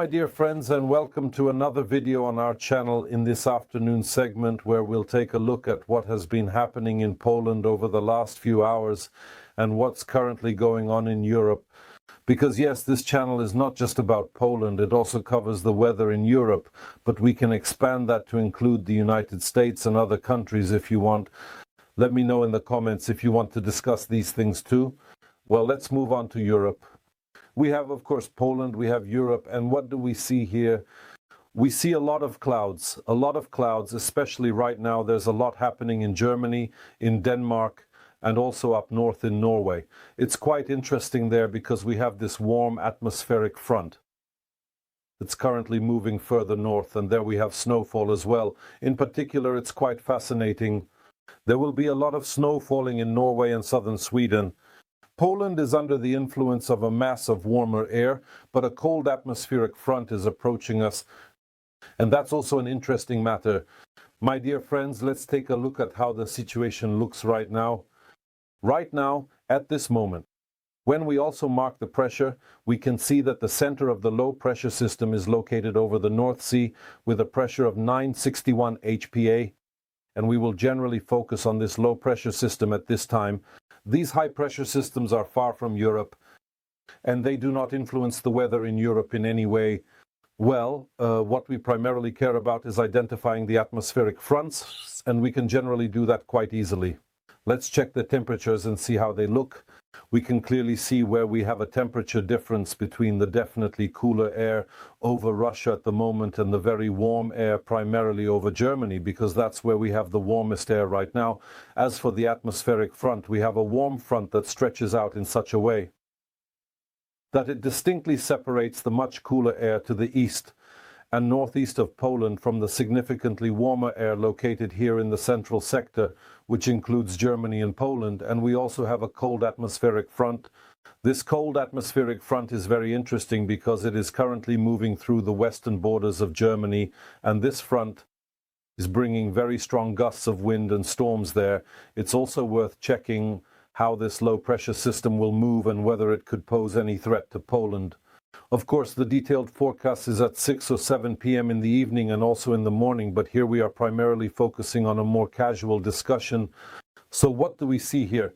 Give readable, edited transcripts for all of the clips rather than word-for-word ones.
dear friends, and welcome to another video on our channel in this afternoon segment where we'll take a look at what has been happening in Poland over the last few hours and what's currently going on in Europe. Because yes, this channel is not just about Poland, it also covers the weather in Europe, but we can expand that to include the United States and other countries if you want. Let me know in the comments if you want to discuss these things too. Well, let's move on to Europe. We have, of course, Poland, we have Europe, and what do we see here? We see a lot of clouds, especially right now. There's a lot happening in Germany, in Denmark, and also up north in Norway. It's quite interesting there because we have this warm atmospheric front that's currently moving further north, and there we have snowfall as well. In particular, it's quite fascinating. There will be a lot of snow falling in Norway and southern Sweden. Poland is under the influence of a mass of warmer air, but a cold atmospheric front is approaching us. And that's also an interesting matter. My dear friends, let's take a look at how the situation looks right now. Right now, at this moment, when we also mark the pressure, we can see that the center of the low pressure system is located over the North Sea with a pressure of 961 HPA. And we will generally focus on this low pressure system at this time. These high-pressure systems are far from Europe, and they do not influence the weather in Europe in any way. Well, what we primarily care about is identifying the atmospheric fronts, and we can generally do that quite easily. Let's check the temperatures and see how they look. We can clearly see where we have a temperature difference between the definitely cooler air over Russia at the moment and the very warm air primarily over Germany, because that's where we have the warmest air right now. As for the atmospheric front, we have a warm front that stretches out in such a way that it distinctly separates the much cooler air to the east and northeast of Poland from the significantly warmer air located here in the central sector, which includes Germany and Poland, and we also have a cold atmospheric front. This cold atmospheric front is very interesting because it is currently moving through the western borders of Germany, and this front is bringing very strong gusts of wind and storms there. It's also worth checking how this low pressure system will move and whether it could pose any threat to Poland. Of course, the detailed forecast is at 6 or 7 p.m. in the evening and also in the morning, but here we are primarily focusing on a more casual discussion. So what do we see here?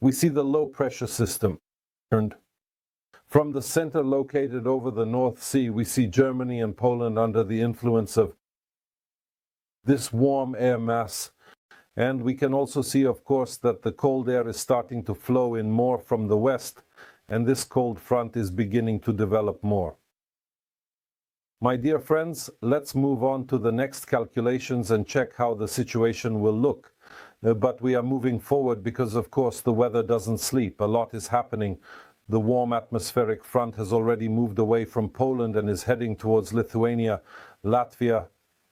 We see the low pressure system. And from the center located over the North Sea, we see Germany and Poland under the influence of this warm air mass. And we can also see, of course, that the cold air is starting to flow in more from the west, and this cold front is beginning to develop more. My dear friends, let's move on to the next calculations and check how the situation will look. But we are moving forward because, of course, the weather doesn't sleep. A lot is happening. The warm atmospheric front has already moved away from Poland and is heading towards Lithuania, Latvia,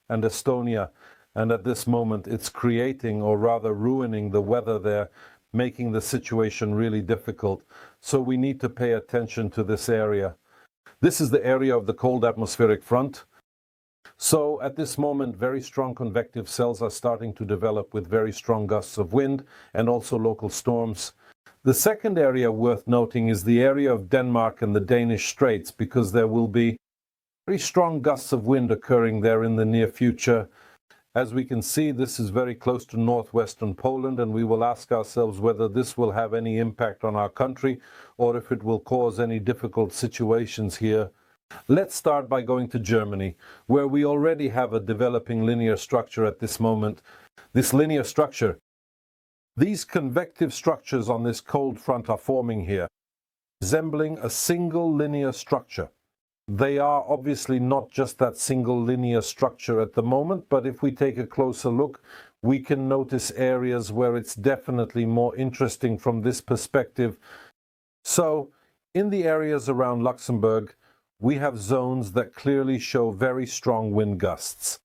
and Estonia. And at this moment, it's creating, or rather ruining, the weather there, making the situation really difficult. So we need to pay attention to this area. This is the area of the cold atmospheric front. So at this moment, very strong convective cells are starting to develop with very strong gusts of wind and also local storms. The second area worth noting is the area of Denmark and the Danish Straits, because there will be very strong gusts of wind occurring there in the near future. As we can see, this is very close to northwestern Poland, and we will ask ourselves whether this will have any impact on our country or if it will cause any difficult situations here. Let's start by going to Germany, where we already have a developing linear structure at this moment. This linear structure, these convective structures on this cold front are forming here, resembling a single linear structure. They are obviously not just that single linear structure at the moment, but if we take a closer look, we can notice areas where it's definitely more interesting from this perspective. So, in the areas around Luxembourg, we have zones that clearly show very strong wind gusts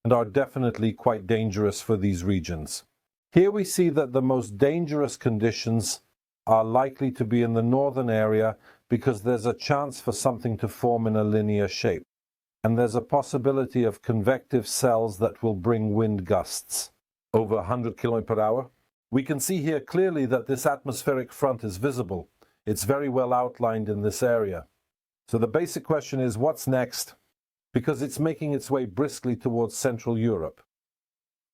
and are definitely quite dangerous for these regions. Here we see that the most dangerous conditions are likely to be in the northern area, because there's a chance for something to form in a linear shape. And there's a possibility of convective cells that will bring wind gusts over 100 km/h. We can see here clearly that this atmospheric front is visible. It's very well outlined in this area. So the basic question is, what's next? Because it's making its way briskly towards Central Europe,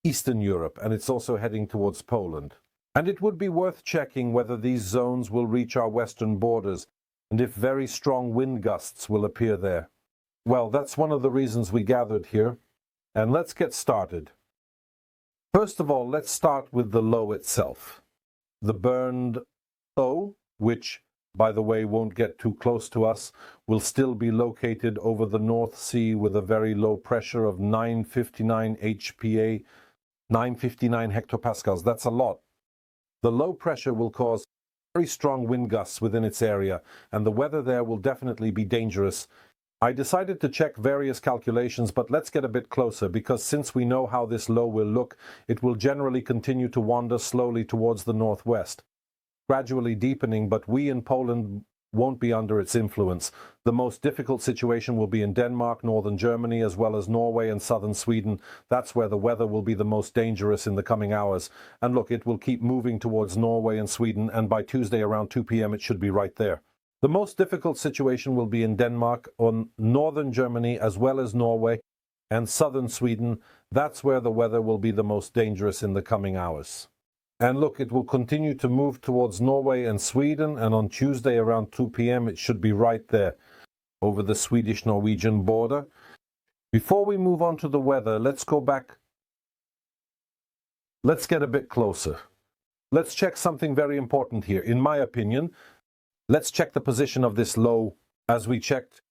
Eastern Europe, and it's also heading towards Poland. And it would be worth checking whether these zones will reach our western borders and if very strong wind gusts will appear there. Well, that's one of the reasons we gathered here. And let's get started. First of all, let's start with the low itself. The burned low, which, by the way, won't get too close to us, will still be located over the North Sea with a very low pressure of 959 HPA, 959 hectopascals. That's a lot. The low pressure will cause very strong wind gusts within its area, and the weather there will definitely be dangerous. I decided to check various calculations, but let's get a bit closer, because since we know how this low will look, it will generally continue to wander slowly towards the northwest, gradually deepening, but we in Poland won't be under its influence. The most difficult situation will be in Denmark, northern Germany, as well as Norway and southern Sweden. That's where the weather will be the most dangerous in the coming hours. And look, it will keep moving towards Norway and Sweden, and by Tuesday around 2 p.m. it should be right there. The most difficult situation will be in Denmark, on northern Germany, as well as Norway and southern Sweden. That's where the weather will be the most dangerous in the coming hours. And look, it will continue to move towards Norway and Sweden, and on Tuesday around 2 p.m. it should be right there, over the Swedish-Norwegian border. Before we move on to the weather, let's go back. Let's get a bit closer. Let's check something very important here. In my opinion, let's check the position of this low. As we checked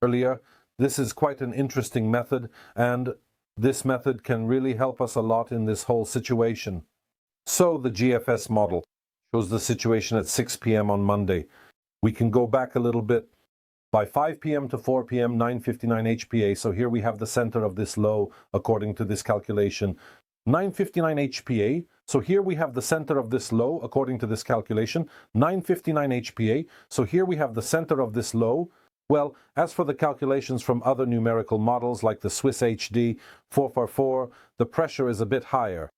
earlier, this is quite an interesting method, and this method can really help us a lot in this whole situation. So the GFS model shows the situation at 6 p.m. on Monday. We can go back a little bit. By 5 p.m. to 4 p.m., 959 HPA. So here we have the center of this low according to this calculation. 959 HPA. So here we have the center of this low according to this calculation. 959 HPA. So here we have the center of this low. Well, as for the calculations from other numerical models like the Swiss HD 444, the pressure is a bit higher.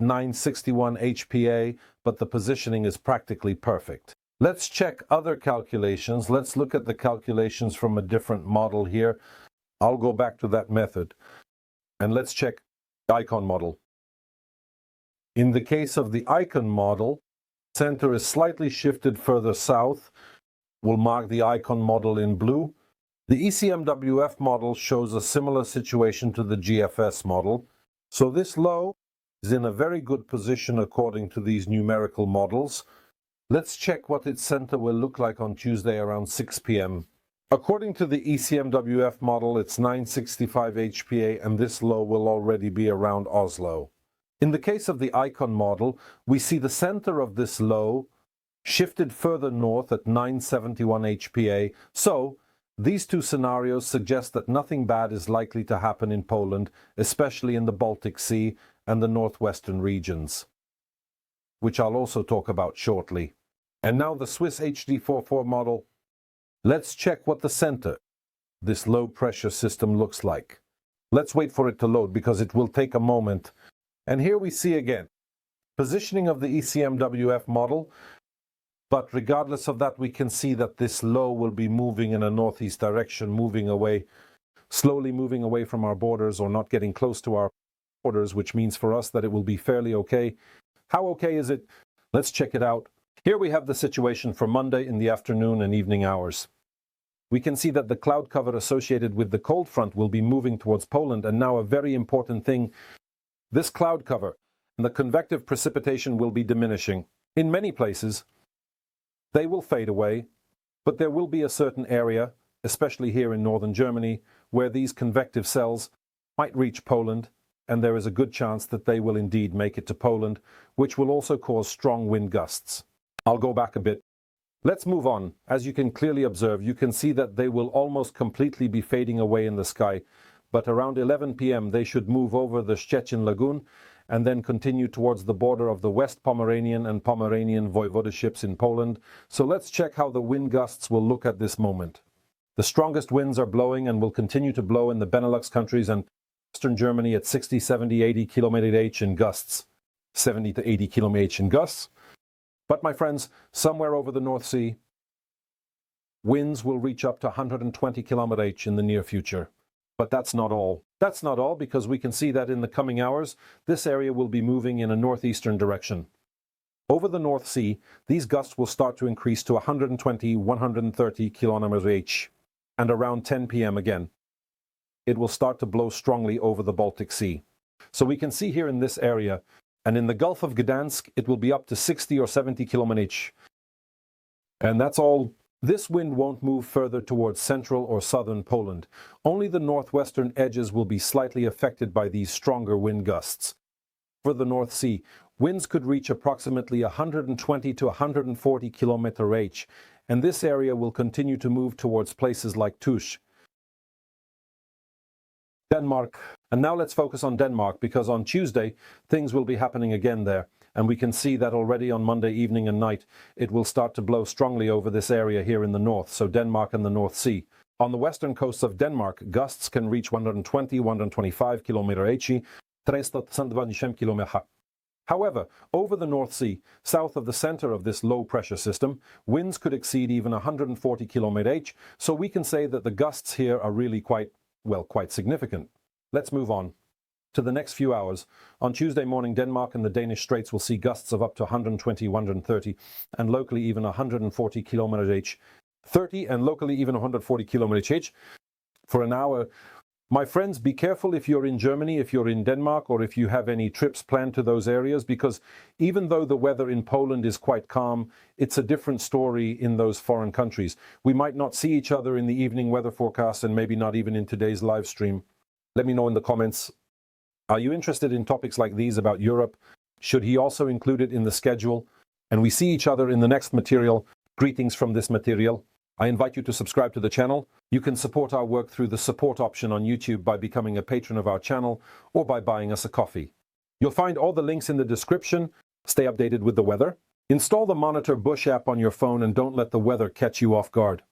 961 HPA, but the positioning is practically perfect. Let's check other calculations. Let's look at the calculations from a different model here. I'll go back to that method. And let's check the icon model. In the case of the icon model, center is slightly shifted further south. We'll mark the icon model in blue. The ECMWF model shows a similar situation to the GFS model. So this low is in a very good position according to these numerical models. Let's check what its center will look like on Tuesday around 6 p.m. According to the ECMWF model, it's 965 HPA, and this low will already be around Oslo. In the case of the icon model, we see the center of this low shifted further north at 971 HPA. So these two scenarios suggest that nothing bad is likely to happen in Poland, especially in the Baltic Sea and the northwestern regions, which I'll also talk about shortly. And now the Swiss HD44 model. Let's check what the center, this low pressure system, looks like. Let's wait for it to load because it will take a moment. And here we see again positioning of the ECMWF model. But regardless of that, we can see that this low will be moving in a northeast direction, moving away, slowly moving away from our borders or not getting close to our borders, which means for us that it will be fairly okay. How okay is it? Let's check it out. Here we have the situation for Monday in the afternoon and evening hours. We can see that the cloud cover associated with the cold front will be moving towards Poland, and now a very important thing, this cloud cover and the convective precipitation will be diminishing. In many places, they will fade away, but there will be a certain area, especially here in northern Germany, where these convective cells might reach Poland, and there is a good chance that they will indeed make it to Poland, which will also cause strong wind gusts. I'll go back a bit. Let's move on. As you can clearly observe, you can see that they will almost completely be fading away in the sky, but around 11 p.m. they should move over the Szczecin Lagoon and then continue towards the border of the West Pomeranian and Pomeranian voivodeships in Poland. So let's check how the wind gusts will look at this moment. The strongest winds are blowing and will continue to blow in the Benelux countries and Western Germany at 60, 70, 80 km/h in gusts. 70 to 80 km/h in gusts. But my friends, somewhere over the North Sea, Winds will reach up to 120 km/h in the near future. But that's not all. That's not all, because we can see that in the coming hours, this area will be moving in a northeastern direction. Over the North Sea, these gusts will start to increase to 120-130 km/h, and around 10 p.m. again, it will start to blow strongly over the Baltic Sea. So we can see here in this area, and in the Gulf of Gdansk, it will be up to 60 or 70 km/h. And that's all. This wind won't move further towards central or southern Poland. Only the northwestern edges will be slightly affected by these stronger wind gusts. For the North Sea, winds could reach approximately 120 to 140 km/h, and this area will continue to move towards places like Tusz, Denmark. And now let's focus on Denmark, because on Tuesday, things will be happening again there. And we can see that already on Monday evening and night, it will start to blow strongly over this area here in the north, so Denmark and the North Sea. On the western coast of Denmark, gusts can reach 120-125 km/h, 320 km/h. However, over the North Sea, south of the center of this low-pressure system, winds could exceed even 140 km/h, so we can say that the gusts here are really quite significant. Let's move on to the next few hours. On Tuesday morning, Denmark and the Danish Straits will see gusts of up to 120, 130, and locally even 140 km/h, 30 and locally even 140 km/h for an hour. My friends, be careful if you're in Germany, if you're in Denmark, or if you have any trips planned to those areas, because even though the weather in Poland is quite calm, it's a different story in those foreign countries. We might not see each other in the evening weather forecast, and maybe not even in today's live stream. Let me know in the comments. Are you interested in topics like these about Europe? Should he also include it in the schedule? And we see each other in the next material. Greetings from this material. I invite you to subscribe to the channel. You can support our work through the support option on YouTube by becoming a patron of our channel or by buying us a coffee. You'll find all the links in the description. Stay updated with the weather. Install the Monitor Bush app on your phone and don't let the weather catch you off guard.